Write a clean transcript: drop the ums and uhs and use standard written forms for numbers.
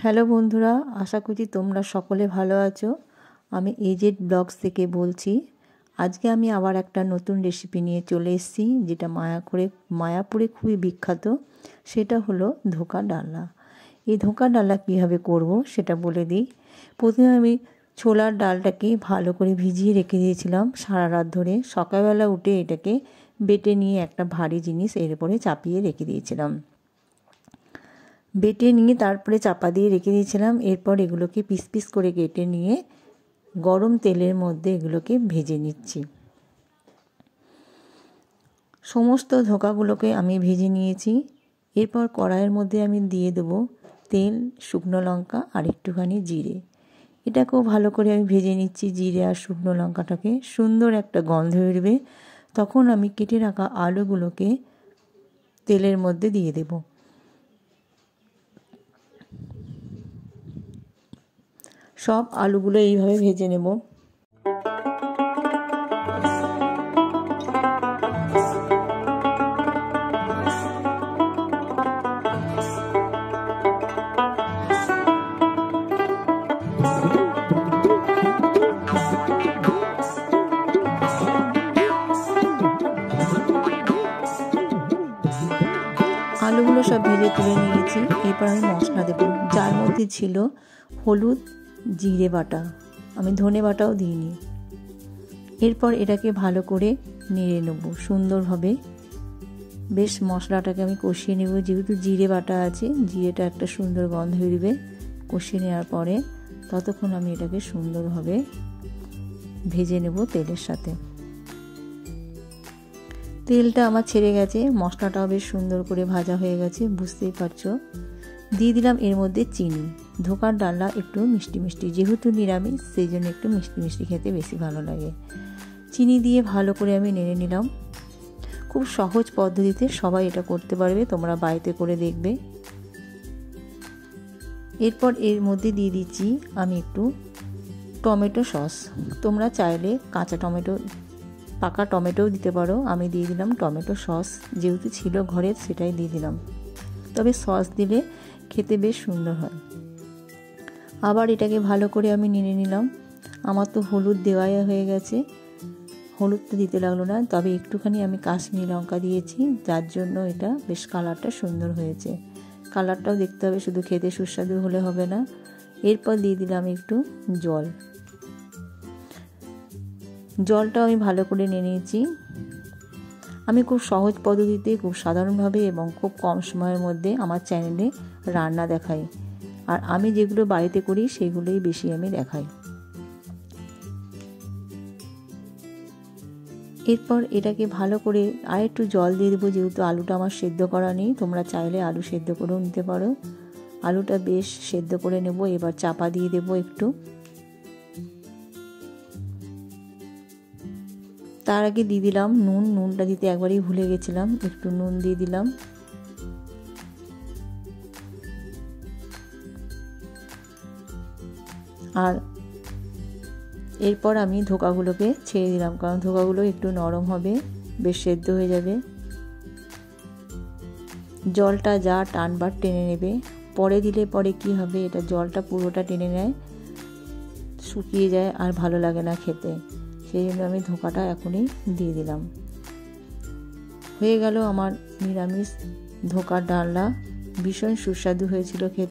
Hello বন্ধুরা, আশা করছি তোমরা সকলে ভালো আছো। আমি এজেড ব্লগস থেকে বলছি। আজকে আমি আবার একটা নতুন রেসিপি নিয়ে চলে এসেছি, যেটা মায়াপুরে খুবই বিখ্যাত। সেটা হলো ধোঁকা ডালনা। এই ধোঁকা ডালনা কীভাবে করব সেটা বলে দিই। প্রথমে আমি ছোলার ডালটাকে ভালো করে ভিজিয়ে রেখে দিয়েছিলাম সারা রাত ধরে। সকালবেলা উঠে এটাকে বেটে নিয়ে একটা ভারী জিনিস এর উপরে চাপিয়ে রেখে দিয়েছিলাম। বেটে নিয়ে তারপরে চাপা দিয়ে রেখে দিয়েছিলাম। এরপর এগুলোকে পিস পিস করে কেটে নিয়ে গরম তেলের মধ্যে এগুলোকে ভেজে নিচ্ছি। সমস্ত ধোঁকাগুলোকে আমি ভেজে নিয়েছি। এরপর কড়াইয়ের মধ্যে আমি দিয়ে দেবো তেল, শুকনো লঙ্কা আর একটুখানি জিরে। এটাকেও ভালো করে আমি ভেজে নিচ্ছি। জিরে আর শুকনো লঙ্কাটাকে সুন্দর একটা গন্ধ বেরোবে, তখন আমি কেটে রাখা আলুগুলোকে তেলের মধ্যে দিয়ে দেবো। সব আলুগুলো এইভাবে ভেজে নেব। আলুগুলো সব ভেজে তুলে নিয়েছি। এরপর আমি মশলা দেবো, যার মধ্যে ছিল হলুদ, জিরে বাটা, আমি ধনে বাটাও দিইনি। এরপর এটাকে ভালো করে নেড়ে নেব সুন্দরভাবে। বেশ মশলাটাকে আমি কষিয়ে নেব। যেহেতু জিরে বাটা আছে, জিরেটা একটা সুন্দর গন্ধ বেরোবে। কষিয়ে নেওয়ার পরে ততক্ষণ আমি এটাকে সুন্দরভাবে ভেজে নেব তেলের সাথে। তেলটা আমার ছেড়ে গেছে, মশলাটাও বেশ সুন্দর করে ভাজা হয়ে গেছে, বুঝতেই পারছো। দিয়ে দিলাম এর মধ্যে চিনি। ধোঁকার ডালনা একটু মিষ্টি মিষ্টি, যেহেতু নিরামিষ সেই জন্য একটু মিষ্টি মিষ্টি খেতে বেশি ভালো লাগে। চিনি দিয়ে ভালো করে আমি নেড়ে নিলাম। খুব সহজ পদ্ধতিতে সবাই এটা করতে পারবে, তোমরা বাড়িতে করে দেখবে। এরপর এর মধ্যে দিয়ে দিচ্ছি আমি একটু টমেটো সস। তোমরা চাইলে কাঁচা টমেটো, পাকা টমেটোও দিতে পারো। আমি দিয়ে দিলাম টমেটো সস, যেহেতু ছিল ঘরের সেটাই দিয়ে দিলাম। তবে সস দিলে খেতে বেশ সুন্দর হয়। আবার এটাকে ভালো করে আমি নেড়ে নিলাম। আমার তো হলুদ দেওয়াই হয়ে গেছে, হলুদ তো দিতে লাগলো না। তবে একটুখানি আমি কাশ্মীরি লঙ্কা দিয়েছি, যার জন্য এটা বেশ কালারটা সুন্দর হয়েছে। কালারটাও দেখতে হবে, শুধু খেতে সুস্বাদু হলে হবে না। এরপর দিয়ে দিলাম একটু জল। জলটাও আমি ভালো করে নিয়ে নিয়েছি। আমি খুব সহজ পদ্ধতিতে, খুব সাধারণভাবে এবং খুব কম সময়ের মধ্যে আমার চ্যানেলে রান্না দেখাই। আর আমি যেগুলো বাড়িতে করি সেগুলোই বেশি আমি দেখাই। এরপর এটাকে ভালো করে আর একটু জল দিয়ে দেবো, যেহেতু আলুটা আমার সেদ্ধ করা নেই। তোমরা চাইলে আলু সেদ্ধ করেও নিতে পারো। আলুটা বেশ সেদ্ধ করে নেব। এবার চাপা দিয়ে দেবো একটু। তার আগে দিয়ে দিলাম নুন। নুনটা দিতে একবারই ভুলে গেছিলাম, একটু নুন দিয়ে দিলাম। আর এরপর আমি ধোঁকাগুলোকে ছেড়ে দিলাম, কারণ ধোঁকাগুলো একটু নরম হবে, বেশ সেদ্ধ হয়ে যাবে। জলটা যা টানবার টেনে নেবে। পরে দিলে পরে কি হবে, এটা জলটা পুরোটা টেনে নেয়, শুকিয়ে যায় আর ভালো লাগে না খেতে। সেই জন্য আমি ধোঁকাটা এখনই দিয়ে দিলাম। হয়ে গেল আমার নিরামিষ ধোঁকার ডালনা। ভীষণ সুস্বাদু হয়েছিল খেতে।